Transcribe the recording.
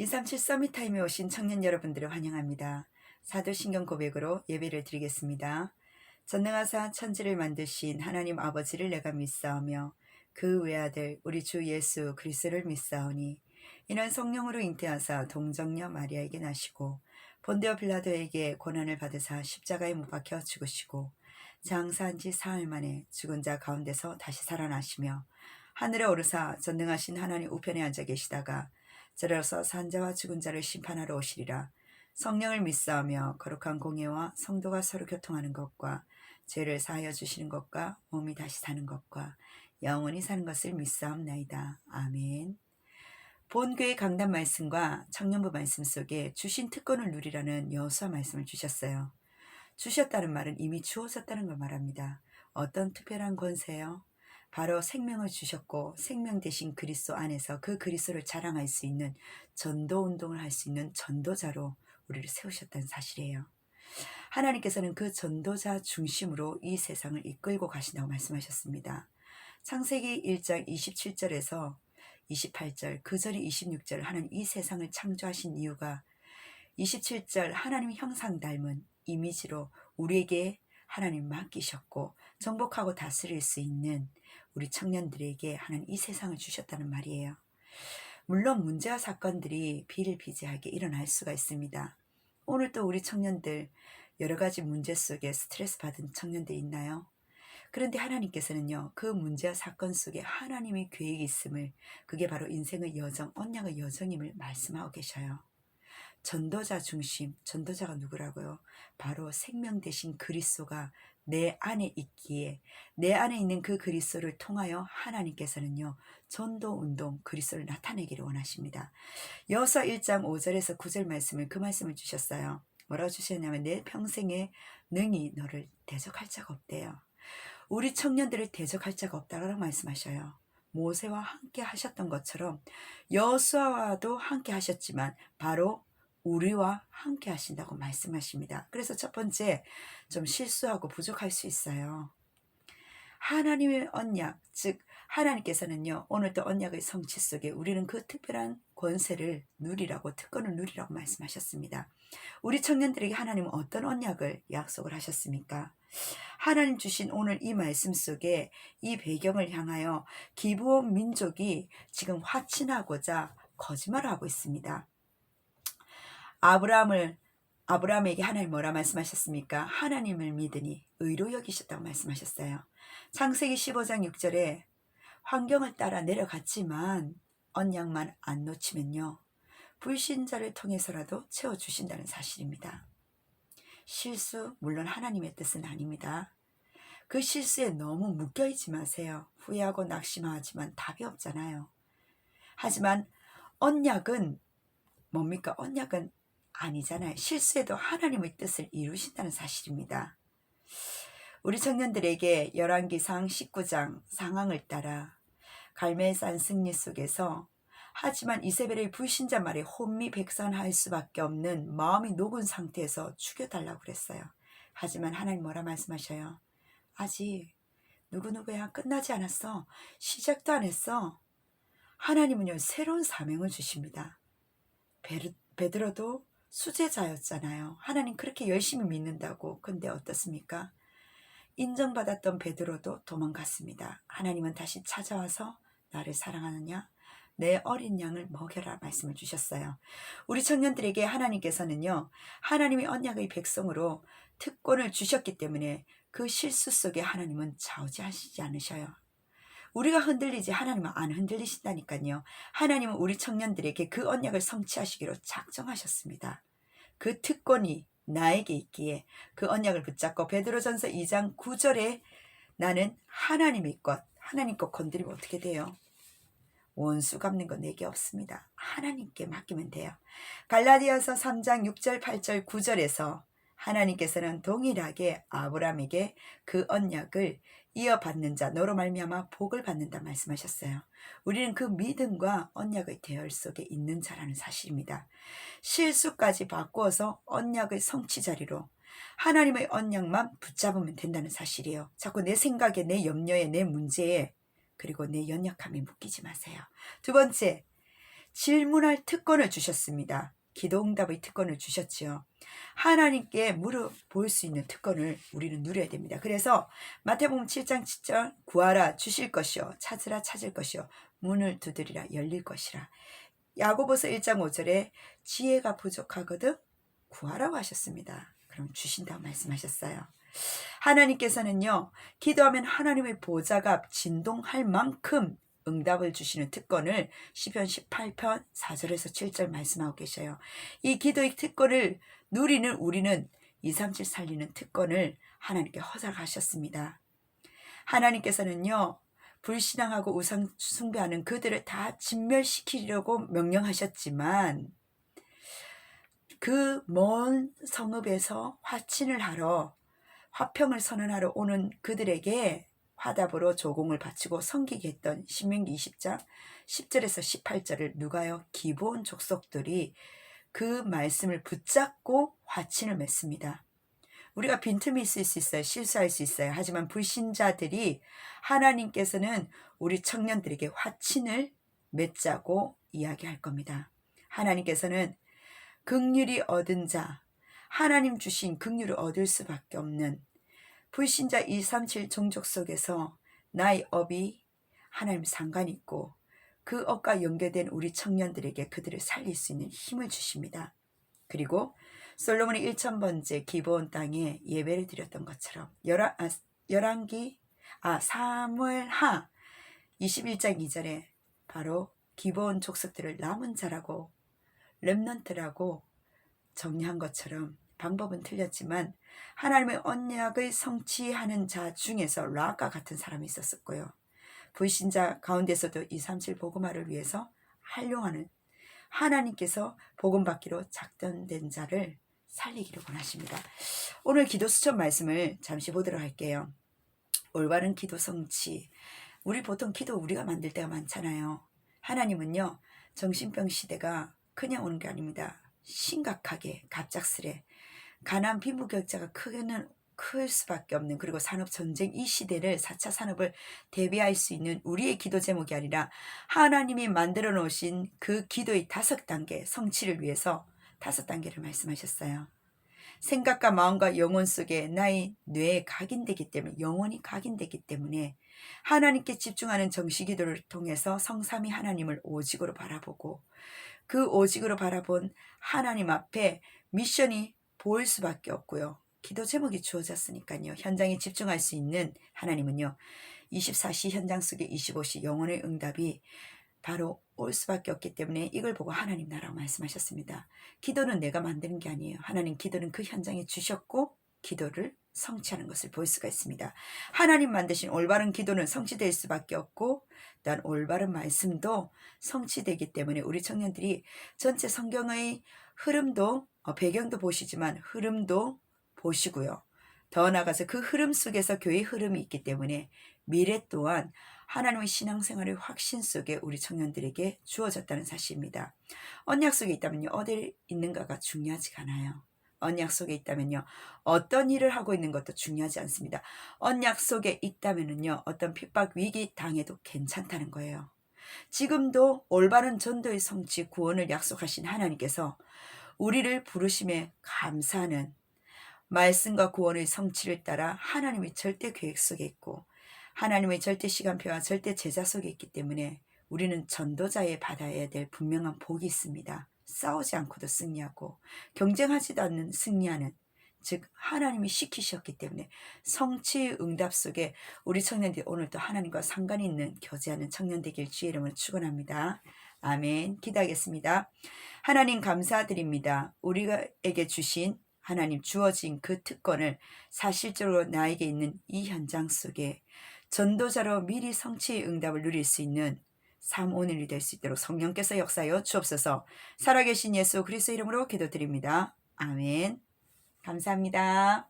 237 서밋타임에 오신 청년 여러분들을 환영합니다. 사도신경 고백으로 예배를 드리겠습니다. 전능하사 천지를 만드신 하나님 아버지를 내가 믿사오며 그 외아들 우리 주 예수 그리스도를 믿사오니 이는 성령으로 잉태하사 동정녀 마리아에게 나시고 본디오 빌라도에게 고난을 받으사 십자가에 못 박혀 죽으시고 장사한 지 사흘 만에 죽은 자 가운데서 다시 살아나시며 하늘에 오르사 전능하신 하나님 우편에 앉아 계시다가 저로서 산자와 죽은 자를 심판하러 오시리라. 성령을 믿사오며 거룩한 공예와 성도가 서로 교통하는 것과 죄를 사하여 주시는 것과 몸이 다시 사는 것과 영원히 사는 것을 믿사옵나이다. 아멘. 본교회 강단 말씀과 청년부 말씀 속에 주신 특권을 누리라는 여호수아 말씀을 주셨어요. 주셨다는 말은 이미 주어졌다는 걸 말합니다. 어떤 특별한 권세요? 바로 생명을 주셨고 생명 대신 그리스도 안에서 그 그리스도를 자랑할 수 있는 전도 운동을 할 수 있는 전도자로 우리를 세우셨다는 사실이에요. 하나님께서는 그 전도자 중심으로 이 세상을 이끌고 가신다고 말씀하셨습니다. 창세기 1장 27절에서 28절, 그 절이 26절 하나님 이 세상을 창조하신 이유가 27절 하나님 형상 닮은 이미지로 우리에게 하나님 맡기셨고 정복하고 다스릴 수 있는 우리 청년들에게 하나님 이 세상을 주셨다는 말이에요. 물론 문제와 사건들이 비일비재하게 일어날 수가 있습니다. 오늘 또 우리 청년들 여러 가지 문제 속에 스트레스 받은 청년들 있나요? 그런데 하나님께서는요, 그 문제와 사건 속에 하나님의 계획이 있음을, 그게 바로 인생의 여정, 언약의 여정임을 말씀하고 계셔요. 전도자 중심, 전도자가 누구라고요? 바로 생명 대신 그리스도가 내 안에 있기에 내 안에 있는 그 그리스도를 통하여 하나님께서는요 전도 운동 그리스도를 나타내기를 원하십니다. 여호수아 1장 5절에서 9절 말씀을 그 말씀을 주셨어요. 뭐라고 주셨냐면 내 평생에 능히 너를 대적할 자가 없대요. 우리 청년들을 대적할 자가 없다라고 말씀하셔요. 모세와 함께 하셨던 것처럼 여호수아와도 함께 하셨지만 바로 우리와 함께 하신다고 말씀하십니다. 그래서 첫 번째, 좀 실수하고 부족할 수 있어요. 하나님의 언약, 즉 하나님께서는요 오늘도 언약의 성취 속에 우리는 그 특별한 권세를 누리라고, 특권을 누리라고 말씀하셨습니다. 우리 청년들에게 하나님은 어떤 언약을 약속을 하셨습니까? 하나님 주신 오늘 이 말씀 속에 이 배경을 향하여 기브온 민족이 지금 화친하고자 거짓말을 하고 있습니다. 아브라함에게 하나님 뭐라 말씀하셨습니까? 하나님을 믿으니 의로 여기셨다고 말씀하셨어요. 창세기 15장 6절에 환경을 따라 내려갔지만 언약만 안 놓치면요 불신자를 통해서라도 채워주신다는 사실입니다. 실수, 물론 하나님의 뜻은 아닙니다. 그 실수에 너무 묶여있지 마세요. 후회하고 낙심하지만 답이 없잖아요. 하지만 언약은 뭡니까? 언약은 아니잖아요. 실수에도 하나님의 뜻을 이루신다는 사실입니다. 우리 청년들에게 열왕기상 19장 상황을 따라 갈멜산 승리 속에서 하지만 이세벨의 불신자 말에 혼미백산할 수밖에 없는 마음이 녹은 상태에서 죽여달라고 그랬어요. 하지만 하나님 뭐라 말씀하셔요? 아직 누구누구야 끝나지 않았어. 시작도 안 했어. 하나님은요 새로운 사명을 주십니다. 베드로도 수제자였잖아요. 하나님 그렇게 열심히 믿는다고. 근데 어떻습니까? 인정받았던 베드로도 도망갔습니다. 하나님은 다시 찾아와서 나를 사랑하느냐? 내 어린 양을 먹여라 말씀을 주셨어요. 우리 청년들에게 하나님께서는요 하나님의 언약의 백성으로 특권을 주셨기 때문에 그 실수 속에 하나님은 좌우지하시지 않으셔요. 우리가 흔들리지 하나님은 안 흔들리신다니까요. 하나님은 우리 청년들에게 그 언약을 성취하시기로 작정하셨습니다. 그 특권이 나에게 있기에 그 언약을 붙잡고 베드로전서 2장 9절에 나는 하나님의 것, 하나님 것 건드리면 어떻게 돼요? 원수 갚는 거 내게 없습니다. 하나님께 맡기면 돼요. 갈라디아서 3장 6절 8절 9절에서 하나님께서는 동일하게 아브라함에게 그 언약을 이어받는 자 너로 말미암아 복을 받는다 말씀하셨어요. 우리는 그 믿음과 언약의 대열 속에 있는 자라는 사실입니다. 실수까지 바꾸어서 언약의 성취 자리로 하나님의 언약만 붙잡으면 된다는 사실이에요. 자꾸 내 생각에, 내 염려에, 내 문제에, 그리고 내 연약함에 묶이지 마세요. 두 번째, 질문할 특권을 주셨습니다. 기도응답의 특권을 주셨지요. 하나님께 물어볼 수 있는 특권을 우리는 누려야 됩니다. 그래서 마태복음 7장 7절 구하라 주실 것이요 찾으라 찾을 것이요 문을 두드리라 열릴 것이라. 야고보서 1장 5절에 지혜가 부족하거든 구하라고 하셨습니다. 그럼 주신다고 말씀하셨어요. 하나님께서는요, 기도하면 하나님의 보좌가 진동할 만큼 응답을 주시는 특권을 시편 18편 4절에서 7절 말씀하고 계셔요. 이 기도의 특권을 누리는 우리는 237 살리는 특권을 하나님께 허락하셨습니다. 하나님께서는요, 불신앙하고 우상 숭배하는 그들을 다 진멸시키려고 명령하셨지만 그 먼 성읍에서 화친을 하러 화평을 선언하러 오는 그들에게 화답으로 조공을 바치고 섬기게 했던 신명기 20장 10절에서 18절을 누가요? 기브온 족속들이 그 말씀을 붙잡고 화친을 맺습니다. 우리가 빈틈이 있을 수 있어요. 실수할 수 있어요. 하지만 불신자들이 하나님께서는 우리 청년들에게 화친을 맺자고 이야기할 겁니다. 하나님께서는 긍휼이 얻은 자, 하나님 주신 긍휼을 얻을 수밖에 없는 불신자 237 종족 속에서 나의 업이 하나님 상관이 있고 그 업과 연계된 우리 청년들에게 그들을 살릴 수 있는 힘을 주십니다. 그리고 솔로몬이 1000번째 기브온 땅에 예배를 드렸던 것처럼 사무엘하 21장 2절에 바로 기브온 족속들을 남은 자라고 렘넌트라고 정리한 것처럼 방법은 틀렸지만 하나님의 언약을 성취하는 자 중에서 라과 같은 사람이 있었고요. 불신자 가운데서도 237 복음화를 위해서 활용하는 하나님께서 복음받기로 작정된 자를 살리기를 원하십니다. 오늘 기도 수첩 말씀을 잠시 보도록 할게요. 올바른 기도 성취. 우리 보통 기도 우리가 만들 때가 많잖아요. 하나님은요, 정신병 시대가 그냥 오는 게 아닙니다. 심각하게 갑작스레 가난 빈부격차가 클 수밖에 없는, 그리고 산업전쟁 이 시대를 4차 산업을 대비할 수 있는 우리의 기도 제목이 아니라 하나님이 만들어 놓으신 그 기도의 5단계 성취를 위해서 5단계를 말씀하셨어요. 생각과 마음과 영혼 속에 나의 뇌에 각인되기 때문에, 영혼이 각인되기 때문에 하나님께 집중하는 정시기도를 통해서 성삼위 하나님을 오직으로 바라보고 그 오직으로 바라본 하나님 앞에 미션이 보일 수밖에 없고요. 기도 제목이 주어졌으니까요. 현장에 집중할 수 있는 하나님은요, 24시 현장 속에 25시 영혼의 응답이 바로 올 수밖에 없기 때문에 이걸 보고 하나님 나라고 말씀하셨습니다. 기도는 내가 만드는 게 아니에요. 하나님 기도는 그 현장에 주셨고 기도를 성취하는 것을 볼 수가 있습니다. 하나님 만드신 올바른 기도는 성취될 수밖에 없고 또한 올바른 말씀도 성취되기 때문에 우리 청년들이 전체 성경의 흐름도 배경도 보시지만 흐름도 보시고요. 더 나아가서 그 흐름 속에서 교회의 흐름이 있기 때문에 미래 또한 하나님의 신앙생활의 확신 속에 우리 청년들에게 주어졌다는 사실입니다. 언약 속에 있다면요, 어디 있는가가 중요하지가 않아요. 언약 속에 있다면요, 어떤 일을 하고 있는 것도 중요하지 않습니다. 언약 속에 있다면요, 어떤 핍박 위기 당해도 괜찮다는 거예요. 지금도 올바른 전도의 성취 구원을 약속하신 하나님께서 우리를 부르심에 감사하는 말씀과 구원의 성취를 따라 하나님의 절대 계획 속에 있고 하나님의 절대 시간표와 절대 제자 속에 있기 때문에 우리는 전도자에 받아야 될 분명한 복이 있습니다. 싸우지 않고도 승리하고 경쟁하지도 않는 승리하는, 즉 하나님이 시키셨기 때문에 성취의 응답 속에 우리 청년들이 오늘도 하나님과 상관이 있는 교제하는 청년 되길 주의 이름으로 축원합니다. 아멘. 기도하겠습니다. 하나님 감사드립니다. 우리에게 주신 하나님 주어진 그 특권을 사실적으로 나에게 있는 이 현장 속에 전도자로 미리 성취의 응답을 누릴 수 있는 삶 오늘이 될 수 있도록 성령께서 역사하여 주옵소서. 살아계신 예수 그리스도 이름으로 기도드립니다. 아멘. 감사합니다.